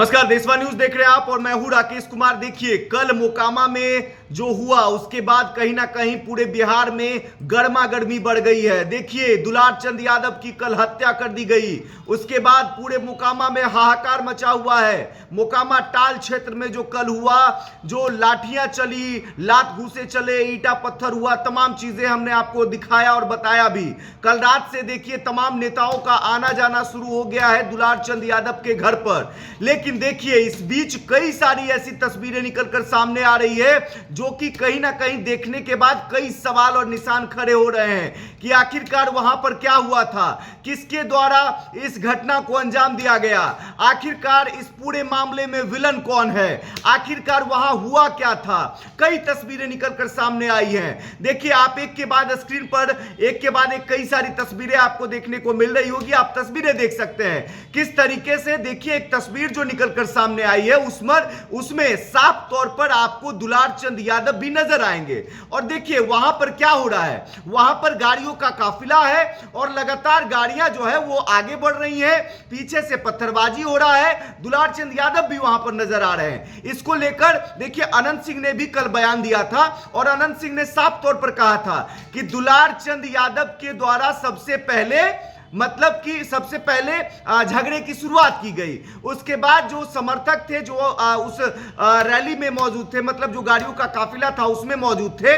नमस्कार, देशवा न्यूज देख रहे हैं आप और मैं हूं राकेश कुमार। देखिए, कल मोकामा में जो हुआ उसके बाद कहीं ना कहीं पूरे बिहार में गर्मा गर्मी बढ़ गई है। देखिए, दुलार चंद यादव की कल हत्या कर दी गई, उसके बाद पूरे मोकामा में हाहाकार मचा हुआ है। मोकामा टाल क्षेत्र में जो कल हुआ, जो लाठियां चली, लात घूसे चले, ईटा पत्थर हुआ, तमाम चीजें हमने आपको दिखाया और बताया भी। कल रात से देखिए तमाम नेताओं का आना जाना शुरू हो गया है दुलार चंद यादव के घर पर। लेकिन देखिए, इस बीच कई सारी ऐसी तस्वीरें निकलकर सामने आ रही है जो कि कहीं ना कहीं देखने के बाद कई सवाल और निशान खड़े हो रहे हैं कि आखिरकार वहां पर क्या हुआ था, किसके द्वारा इस घटना को अंजाम दिया गया, आखिरकार इस पूरे मामले में विलन कौन है, आखिरकार वहां हुआ क्या था। कई तस्वीरें निकलकर सामने आई हैं। देखिए, आप एक के बाद स्क्रीन पर एक के बाद एक कई सारी तस्वीरें आपको देखने को मिल रही होगी। आप तस्वीरें देख सकते हैं किस तरीके से। देखिए, एक तस्वीर जो निकलकर सामने आई है उसमें साफ तौर पर आपको दुलार चंद यादव भी नजर आएंगे। और देखिए वहां पर क्या हो रहा है, वहां पर गाड़ियों का काफिला है और लगातार गाड़ियां जो है वो आगे बढ़ रही हैं, पीछे से पत्थरबाजी हो रहा है। दुलार चंद यादव भी वहां पर नजर आ रहे हैं। इसको लेकर देखिए अनंत सिंह ने भी कल बयान दिया था और अनंत सिंह ने साफ तौर पर कहा था कि दुलार चंद यादव के द्वारा सबसे पहले झगड़े की शुरुआत की गई। उसके बाद जो समर्थक थे, जो उस रैली में मौजूद थे, मतलब जो गाड़ियों का काफिला था उसमें मौजूद थे,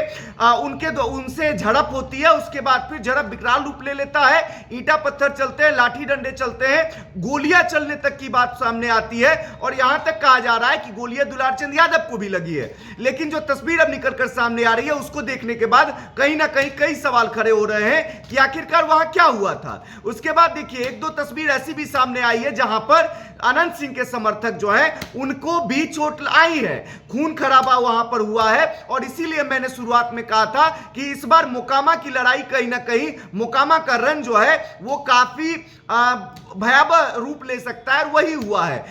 उनसे झड़प होती है। उसके बाद फिर झड़प विकराल रूप ले लेता है, ईंटा पत्थर चलते हैं, लाठी डंडे चलते हैं, गोलियां चलने तक की बात सामने आती है और यहां तक कहा जा रहा है कि गोलियां दुलार चंद यादव को भी लगी है। लेकिन जो तस्वीर अब निकलकर सामने आ रही है उसको देखने के बाद कहीं ना कहीं कई सवाल खड़े हो रहे हैं कि आखिरकार वहां क्या हुआ था। उसके बाद देखिए एक दो तस्वीर ऐसी भी सामने आई है जहां पर अनंत सिंह के समर्थक जो है उनको भी चोट आई है, खून खराबा वहां पर हुआ है। और इसीलिए मैंने शुरुआत में कहा था कि इस बार मोकामा की लड़ाई कहीं ना कहीं, मोकामा का रन जो है वो काफी भयावह रूप ले सकता है और वही हुआ है।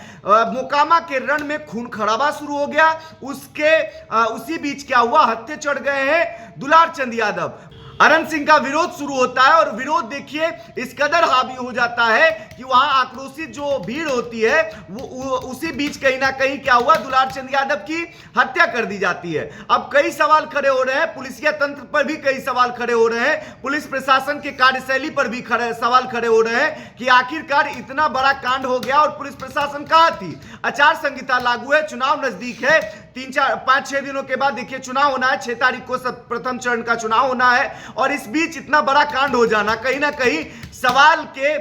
मोकामा के रण में खून खराबा शुरू हो गया, उसी बीच क्या हुआ, हत्थे चढ़ गए हैं दुलार चंद यादव। अनंत सिंह का विरोध शुरू होता है और विरोध देखिए इस कदर हावी हो जाता है कि वहां आक्रोशित जो भीड़ होती है वो उसी बीच कहीं ना कहीं क्या हुआ, दुलार चंद यादव की हत्या कर दी जाती है। अब कई सवाल खड़े हो रहे हैं, पुलिसिया तंत्र पर भी कई सवाल खड़े हो रहे हैं, पुलिस प्रशासन के कार्यशैली पर भी सवाल खड़े हो रहे हैं कि आखिरकार इतना बड़ा कांड हो गया और पुलिस प्रशासन कहां थी। आचार संहिता लागू है, चुनाव नजदीक है, 5-6 दिनों के बाद देखिए चुनाव होना है, 6 तारीख को प्रथम चरण का चुनाव होना है और इस बीच इतना बड़ा कांड हो जाना, कहीं ना कहीं सवाल के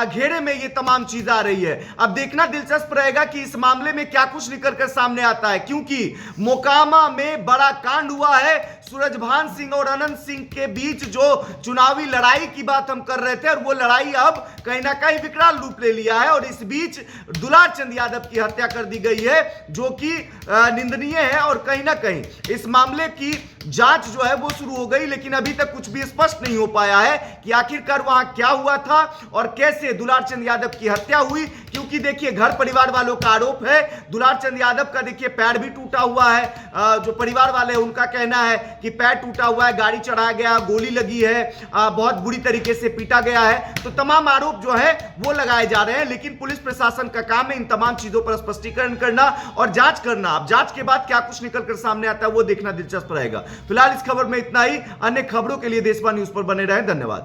घेरे में ये तमाम चीज आ रही है। अब देखना दिलचस्प रहेगा कि इस मामले में क्या कुछ निकलकर सामने आता है, क्योंकि मोकामा में बड़ा कांड हुआ है। सूरजभान सिंह और अनंत सिंह के बीच जो चुनावी लड़ाई की बात हम कर रहे थे और वो लड़ाई अब कहीं ना कहीं विकराल रूप ले लिया है और इस बीच दुलार चंद यादव की हत्या कर दी गई है, जो कि निंदनीय है। और कहीं ना कहीं इस मामले की जांच जो है वो शुरू हो गई, लेकिन अभी तक कुछ भी स्पष्ट नहीं हो पाया है कि आखिरकार वहां क्या हुआ था और कैसे दुलार चंद यादव की हत्या हुई। क्योंकि देखिए घर परिवार वालों का आरोप है, दुलार चंद यादव का देखिए पैर भी टूटा हुआ है। जो परिवार वाले उनका कहना है कि पैर टूटा हुआ है, गाड़ी चढ़ाया गया, गोली लगी है, बहुत बुरी तरीके से पीटा गया है। तो तमाम आरोप जो है वो लगाए जा रहे हैं, लेकिन पुलिस प्रशासन का काम है इन तमाम चीजों पर स्पष्टीकरण करना और जांच करना। अब जांच के बाद क्या कुछ निकलकर सामने आता है वो देखना दिलचस्प रहेगा। फिलहाल इस खबर में इतना ही। अन्य खबरों के लिए देशवा न्यूज पर बने रहें। धन्यवाद।